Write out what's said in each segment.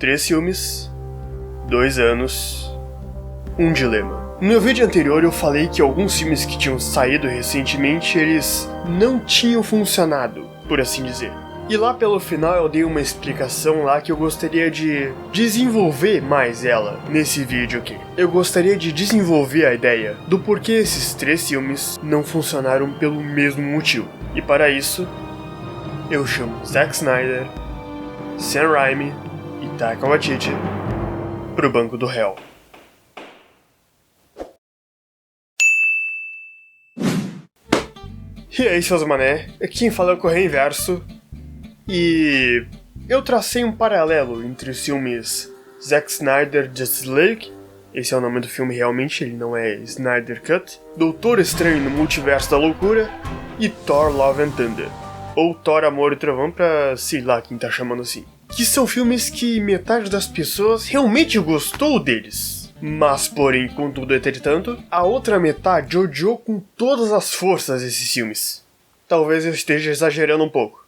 3 filmes, 2 anos, um dilema. No meu vídeo anterior eu falei que alguns filmes que tinham saído recentemente, eles não tinham funcionado, por assim dizer. E lá pelo final eu dei uma explicação lá que eu gostaria de desenvolver mais ela nesse vídeo aqui. Eu gostaria de desenvolver a ideia do porquê esses 3 filmes não funcionaram pelo mesmo motivo. E para isso, eu chamo Zack Snyder, Sam Raimi e Taika Waititi pro banco do réu. E aí, seus mané, quem fala é o Correio Inverso. E eu tracei um paralelo entre os filmes Zack Snyder Justice League, esse é o nome do filme realmente, ele não é Snyder Cut, Doutor Estranho no Multiverso da Loucura e Thor Love and Thunder, ou Thor Amor e Trovão pra sei lá quem tá chamando assim. Que são filmes que metade das pessoas realmente gostou deles. Mas, porém, contudo, entretanto, a outra metade odiou com todas as forças esses filmes. Talvez eu esteja exagerando um pouco.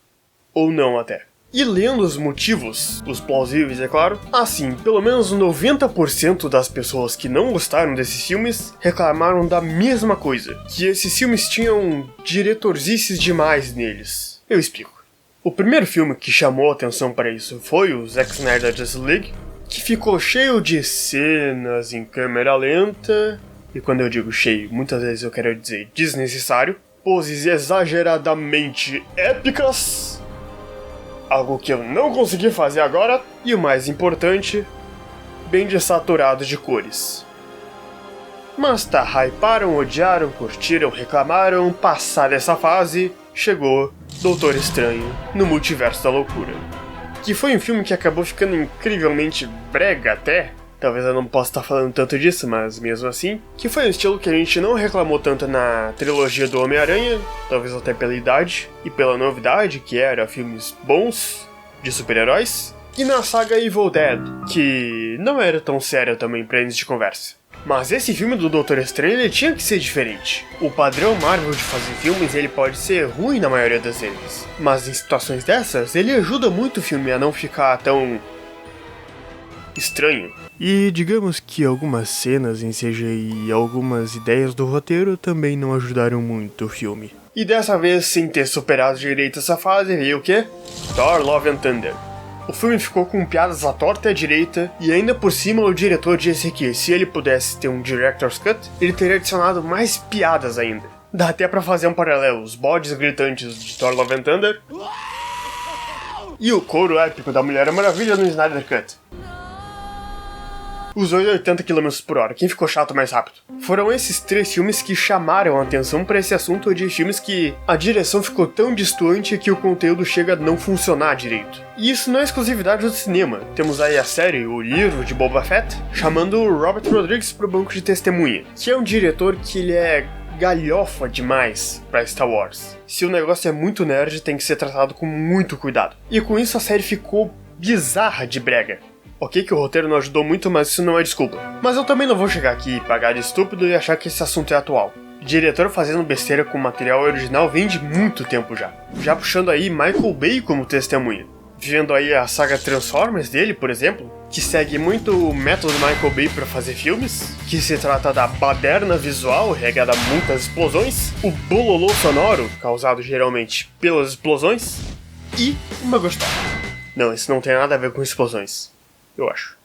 Ou não até. E lendo os motivos, os plausíveis é claro, assim, pelo menos 90% das pessoas que não gostaram desses filmes reclamaram da mesma coisa, que esses filmes tinham diretorzices demais neles. Eu explico. O primeiro filme que chamou atenção para isso foi o Zack Snyder Justice League, que ficou cheio de cenas em câmera lenta, e quando eu digo cheio, muitas vezes eu quero dizer desnecessário, poses exageradamente épicas, algo que eu não consegui fazer agora, e o mais importante, bem desaturado de cores. Mas tá, hyparam, odiaram, curtiram, reclamaram, passada essa fase, chegou Doutor Estranho no Multiverso da Loucura. Que foi um filme que acabou ficando incrivelmente brega até, talvez eu não possa estar falando tanto disso, mas mesmo assim, que foi um estilo que a gente não reclamou tanto na trilogia do Homem-Aranha, talvez até pela idade e pela novidade, que era filmes bons de super-heróis, e na saga Evil Dead, que não era tão séria também pra início de conversa. Mas esse filme do Doutor Estranho, ele tinha que ser diferente. O padrão Marvel de fazer filmes, ele pode ser ruim na maioria das vezes, mas em situações dessas, ele ajuda muito o filme a não ficar tão estranho. E digamos que algumas cenas em CGI e algumas ideias do roteiro também não ajudaram muito o filme. E dessa vez, sem ter superado direito essa fase, veio o quê? Thor Love and Thunder. O filme ficou com piadas à torta e à direita, e ainda por cima o diretor disse que se ele pudesse ter um Director's Cut, ele teria adicionado mais piadas ainda. Dá até pra fazer um paralelo, os bodes gritantes de Thor Love and Thunder e o coro épico da Mulher Maravilha no Snyder Cut. Os 80 km por hora, quem ficou chato mais rápido? Foram esses 3 filmes que chamaram a atenção para esse assunto de filmes que a direção ficou tão distante que o conteúdo chega a não funcionar direito. E isso não é exclusividade do cinema. Temos aí a série O Livro de Boba Fett, chamando o Robert Rodrigues pro banco de testemunha, que é um diretor que ele é galhofa demais pra Star Wars. Se o negócio é muito nerd, tem que ser tratado com muito cuidado. E com isso a série ficou bizarra de brega. Ok que o roteiro não ajudou muito, mas isso não é desculpa. Mas eu também não vou chegar aqui e pagar de estúpido e achar que esse assunto é atual. O diretor fazendo besteira com material original vem de muito tempo já. Já puxando aí Michael Bay como testemunha. Vendo aí a saga Transformers dele, por exemplo, que segue muito o método Michael Bay para fazer filmes, que se trata da baderna visual regada a muitas explosões, o bololô sonoro, causado geralmente pelas explosões, e uma gostosa. Não, isso não tem nada a ver com explosões. Eu acho.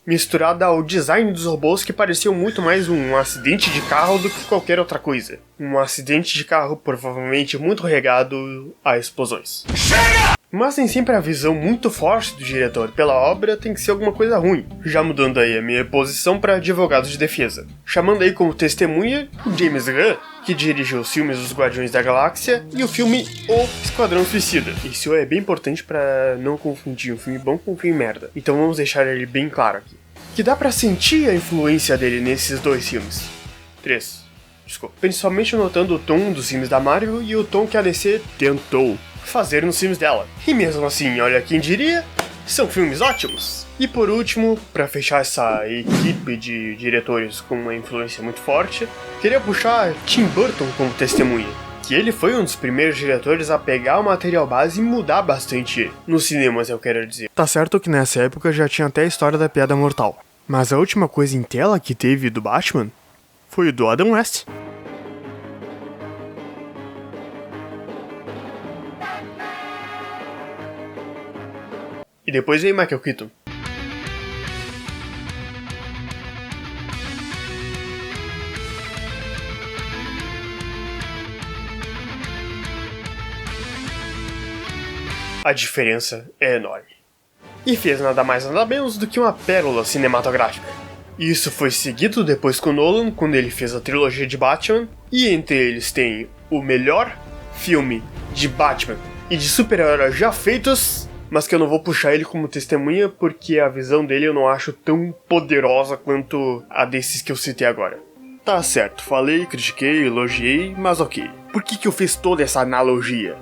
Misturada ao design dos robôs que pareciam muito mais um acidente de carro do que qualquer outra coisa. Um acidente de carro provavelmente muito regado a explosões. Chega! Mas nem sempre a visão muito forte do diretor pela obra tem que ser alguma coisa ruim. Já mudando aí a minha posição para advogado de defesa. Chamando aí como testemunha o James Gunn, que dirigiu os filmes Os Guardiões da Galáxia e o filme O Esquadrão Suicida. Isso é bem importante para não confundir um filme bom com um filme merda. Então vamos deixar ele bem claro aqui. Que dá pra sentir a influência dele nesses 2 filmes. 3. Desculpa. Principalmente notando o tom dos filmes da Marvel e o tom que a DC tentou fazer nos filmes dela. E mesmo assim, olha quem diria, são filmes ótimos. E por último, para fechar essa equipe de diretores com uma influência muito forte, queria puxar Tim Burton como testemunha, que ele foi um dos primeiros diretores a pegar o material base e mudar bastante nos cinemas, eu quero dizer. Tá certo que nessa época já tinha até a história da piada mortal, mas a última coisa em tela que teve do Batman foi o do Adam West. E depois veio Michael Keaton. A diferença é enorme. E fez nada mais nada menos do que uma pérola cinematográfica. Isso foi seguido depois com Nolan, quando ele fez a trilogia de Batman, e entre eles tem o melhor filme de Batman e de super-heróis já feitos, mas que eu não vou puxar ele como testemunha porque a visão dele eu não acho tão poderosa quanto a desses que eu citei agora. Tá certo, falei, critiquei, elogiei, mas ok. Por que eu fiz toda essa analogia?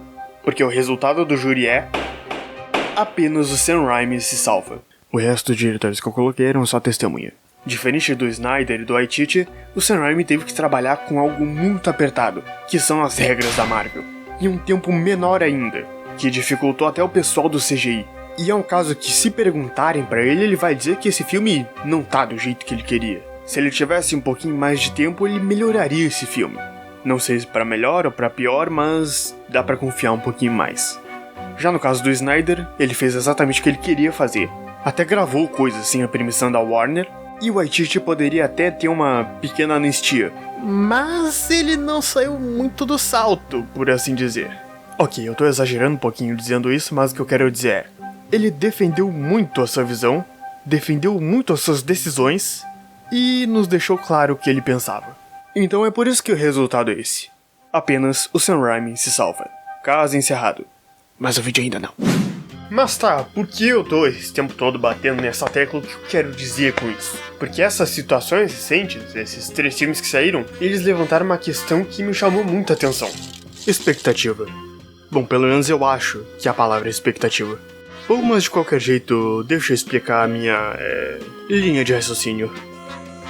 Porque o resultado do júri é... apenas o Sam Raimi se salva. O resto dos diretores que eu coloquei eram só testemunha. Diferente do Snyder e do Waititi, o Sam Raimi teve que trabalhar com algo muito apertado, que são as regras da Marvel. E um tempo menor ainda, que dificultou até o pessoal do CGI. E é um caso que, se perguntarem pra ele, ele vai dizer que esse filme não tá do jeito que ele queria. Se ele tivesse um pouquinho mais de tempo, ele melhoraria esse filme. Não sei se pra melhor ou pra pior, mas dá pra confiar um pouquinho mais. Já no caso do Snyder, ele fez exatamente o que ele queria fazer. Até gravou coisas sem a permissão da Warner, e o Waititi poderia até ter uma pequena anistia. Mas ele não saiu muito do salto, por assim dizer. Ok, eu tô exagerando um pouquinho dizendo isso, mas o que eu quero dizer é... ele defendeu muito a sua visão, defendeu muito as suas decisões, e nos deixou claro o que ele pensava. Então é por isso que o resultado é esse. Apenas o Sam Raimi se salva. Caso encerrado. Mas o vídeo ainda não. Mas tá, por que eu tô esse tempo todo batendo nessa tecla? O que eu quero dizer com isso? Porque essas situações recentes, esses 3 filmes que saíram, eles levantaram uma questão que me chamou muita atenção. Expectativa. Bom, pelo menos eu acho que a palavra é expectativa. Bom, mas de qualquer jeito, deixa eu explicar a minha linha de raciocínio.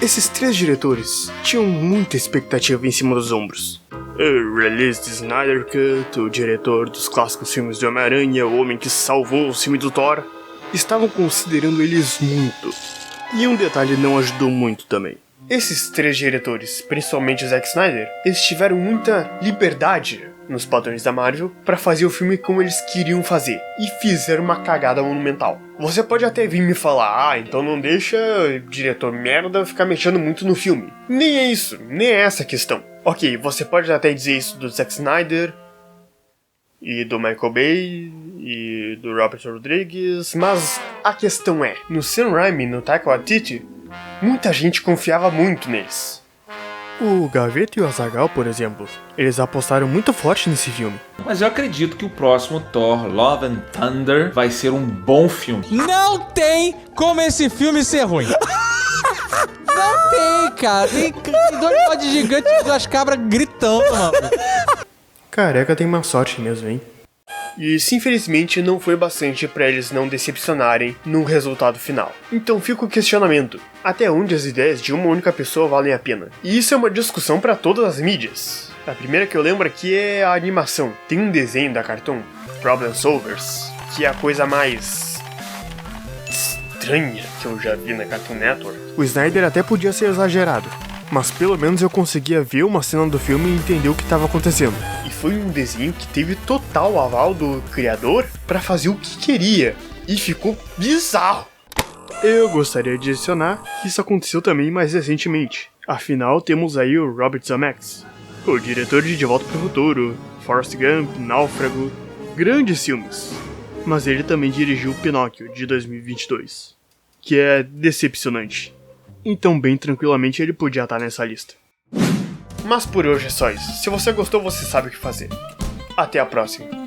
Esses 3 diretores tinham muita expectativa em cima dos ombros. O release de Snyder Cut, o diretor dos clássicos filmes de Homem-Aranha, o homem que salvou o filme do Thor, estavam considerando eles muito. E um detalhe não ajudou muito também. Esses 3 diretores, principalmente o Zack Snyder, eles tiveram muita liberdade nos padrões da Marvel para fazer o filme como eles queriam fazer, e fizeram uma cagada monumental. Você pode até vir me falar, então não deixa o diretor merda ficar mexendo muito no filme. Nem é isso, nem é essa a questão. Ok, você pode até dizer isso do Zack Snyder, e do Michael Bay, e do Robert Rodriguez, mas a questão é, no Sam Raimi e no Taika Waititi, muita gente confiava muito neles. O Gaveta e o Azaghal, por exemplo, eles apostaram muito forte nesse filme. Mas eu acredito que o próximo Thor, Love and Thunder, vai ser um bom filme. Não tem como esse filme ser ruim. Não tem, cara. Tem 2 bodes gigantes e 2 cabras gritando, mano. Careca tem uma sorte mesmo, hein? E isso, infelizmente, não foi bastante para eles não decepcionarem no resultado final. Então fica o questionamento: até onde as ideias de uma única pessoa valem a pena? E isso é uma discussão para todas as mídias. A primeira que eu lembro aqui é a animação. Tem um desenho da Cartoon, Problem Solvers, que é a coisa mais estranha que eu já vi na Cartoon Network. O Snyder até podia ser exagerado, mas pelo menos eu conseguia ver uma cena do filme e entender o que estava acontecendo. E foi um desenho que teve total aval do criador para fazer o que queria, e ficou bizarro. Eu gostaria de adicionar que isso aconteceu também mais recentemente. Afinal, temos aí o Robert Zemeckis, o diretor de Volta para o Futuro, Forrest Gump, Náufrago, grandes filmes. Mas ele também dirigiu Pinóquio, de 2022, que é decepcionante. Então bem tranquilamente ele podia estar nessa lista. Mas por hoje é só isso. Se você gostou, você sabe o que fazer. Até a próxima.